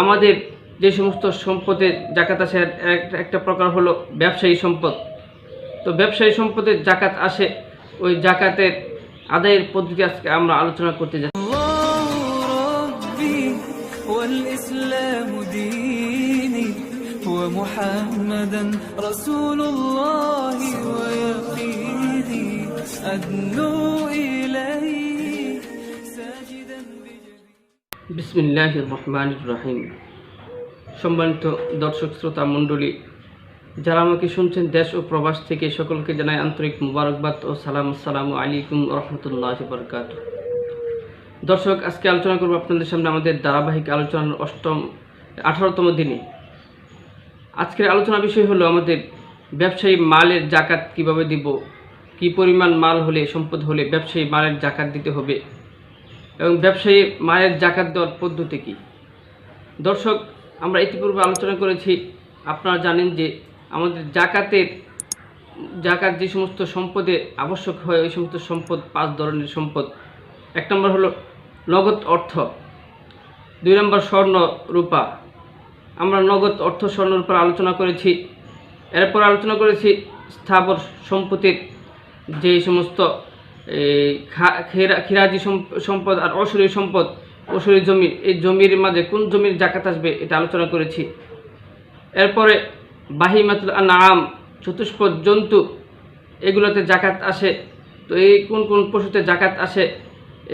আমাদের যে সমস্ত সম্পদের জাকাত আসে একটা প্রকার হলো ব্যবসায়ী সম্পদ। তো ব্যবসায়ী সম্পদের জাকাত আসে, ওই জাকাতের আদায়ের পদ্ধতি আজকে আমরা আলোচনা করতে যাচ্ছি। ومحمدا رسول الله ويقيني أدنو إليه ساجدا বিসমিল্লাহির রহমানির রহিম। সম্মানিত দর্শক শ্রোতা মণ্ডলী, যারা আমাকে শুনছেন দেশ ও প্রবাস থেকে, সকলকে জানাই আন্তরিক মুবারকবাদ ও সালাম। আসসালামু আলাইকুম রহমতুল্লাহি বারাকাতুহু। দর্শক, আজকে আলোচনা করব আপনাদের সামনে আমাদের ধারাবাহিক আলোচনার 18তম দিনে। আজকের আলোচনা বিষয় হলো আমাদের ব্যবসায়ী মালের জাকাত কিভাবে দিব, কি পরিমাণ মাল হলে, সম্পদ হলে ব্যবসায়ী মালের জাকাত দিতে হবে এবং ব্যবসায়ী মালের জাকাত দেওয়ার পদ্ধতি কী। দর্শক, আমরা ইতিপূর্বে আলোচনা করেছি, আপনারা জানেন যে আমাদের জাকাত যে সমস্ত সম্পদে আবশ্যক হয়, ওই সমস্ত সম্পদ 5 ধরনের সম্পদ। 1 নম্বর হলো নগদ অর্থ, 2 নম্বর স্বর্ণ রূপা। আমরা নগদ অর্থ স্বর্ণের উপর আলোচনা করেছি। এরপর আলোচনা করেছি স্থাবর সম্পত্তির যে সমস্ত খিরাজি সম্পদ আর অশরীর সম্পদ, অশরীর জমি, এই জমির মাঝে কোন জমির জাকাত আসবে এটা আলোচনা করেছি। এরপরে বাহিমাতুল আনআম, চতুষ্পদ জন্তু, এগুলোতে জাকাত আসে। তো এই কোন কোন পশুতে জাকাত আসে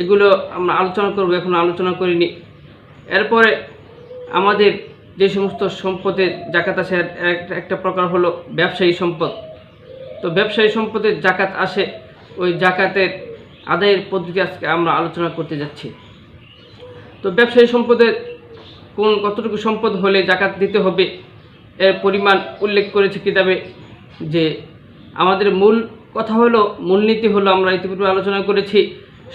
এগুলো আমরা আলোচনা করব, এখন আলোচনা করিনি। এরপরে আমাদের যে সমস্ত সম্পদে জাকাত আসে একটা প্রকার হলো ব্যবসায়ী সম্পদ। তো ব্যবসায়ী সম্পদের জাকাত আসে, ওই জাকাতের আদায়ের পদ্ধতি আজকে আমরা আলোচনা করতে যাচ্ছি। তো ব্যবসায়ী সম্পদের কতটুকু সম্পদ হলে জাকাত দিতে হবে এর পরিমাণ উল্লেখ করেছে কিতাবে। যে আমাদের মূল কথা হলো, মূলনীতি হলো, আমরা ইতিপূর্বে আলোচনা করেছি,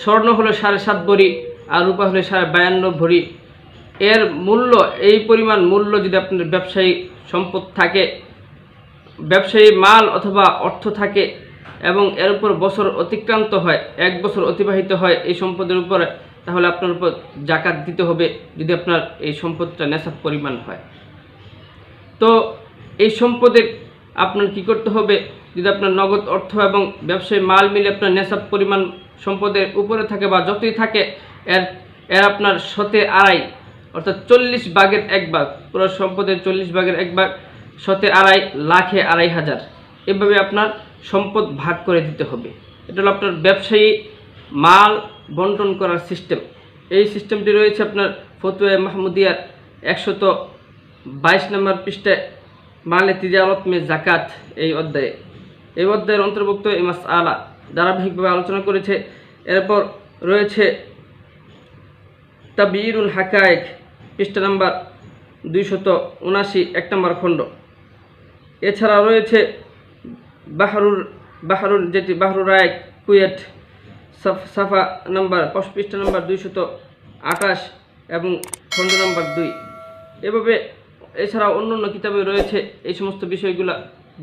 স্বর্ণ হলো 7.5 ভরি আর রূপা হলো 52 ভরি। এর মূল্য, এই পরিমাণ মূল্য যদি আপনার ব্যবসায়ী সম্পদ থাকে, ব্যবসায়ী মাল অথবা অর্থ থাকে এবং এর উপর বছর অতিক্রান্ত হয়, 1 বছর অতিবাহিত হয় এই সম্পদের উপরে, তাহলে আপনার উপর জাকাত দিতে হবে যদি আপনার এই সম্পদটা নেশাব পরিমাণ হয়। তো এই সম্পদে আপনার কি করতে হবে, যদি আপনার নগদ অর্থ এবং ব্যবসায়ী মাল মিলে আপনার নেশাব পরিমাণ সম্পদের উপরে থাকে বা যতই থাকে, এর আপনার 1/2, অর্থাৎ 40 ভাগের 1 ভাগ, পুরো সম্পদের 40 ভাগের 1 ভাগ, 1/2, লাখে 2,500, এভাবে আপনার সম্পদ ভাগ করে দিতে হবে। এটা হলো আপনার ব্যবসায়ী মাল বন্টন করার সিস্টেম। এই সিস্টেমটি রয়েছে আপনার ফতোয়া মাহমুদিয়ার 122 নম্বর পৃষ্ঠায়, মালে তিজারত মে জাকাত এই অধ্যায়ে। এই অধ্যায়ের অন্তর্ভুক্ত এই মাসআলা ধারাবাহিকভাবে আলোচনা করেছে। এরপর রয়েছে তাবয়িনুল হাকায়েক, পৃষ্ঠা নাম্বার 279, 1 নম্বর খণ্ড। এছাড়া রয়েছে বাহরুর যেটি বাহরুর রায় কুয়েট, সাফা নাম্বার, পৃষ্ঠা নাম্বার 228 এবং খণ্ড নাম্বার 2। এভাবে এছাড়া অন্য কিতাবে রয়েছে এই সমস্ত বিষয়গুলো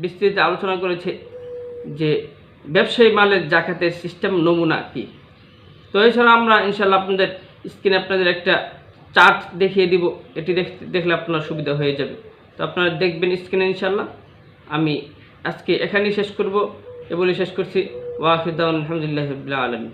বিস্তৃত আলোচনা করেছে যে ব্যবসায়ী মালের জাকাতের সিস্টেম নমুনা কী। তো এছাড়া আমরা ইনশাল্লাহ আপনাদের স্ক্রিনে আপনাদের একটা চার্ট দেখিয়ে দিব, এটি দেখলে আপনার সুবিধা হয়ে যাবে। তো আপনারা দেখবেন স্ক্রিনে ইনশাল্লাহ। আমি আজকে এখানেই শেষ করব, এ বলে শেষ করছি। ওয়া আখিরু দাওয়ানা আলহামদুলিল্লাহি রাব্বিল আলামিন।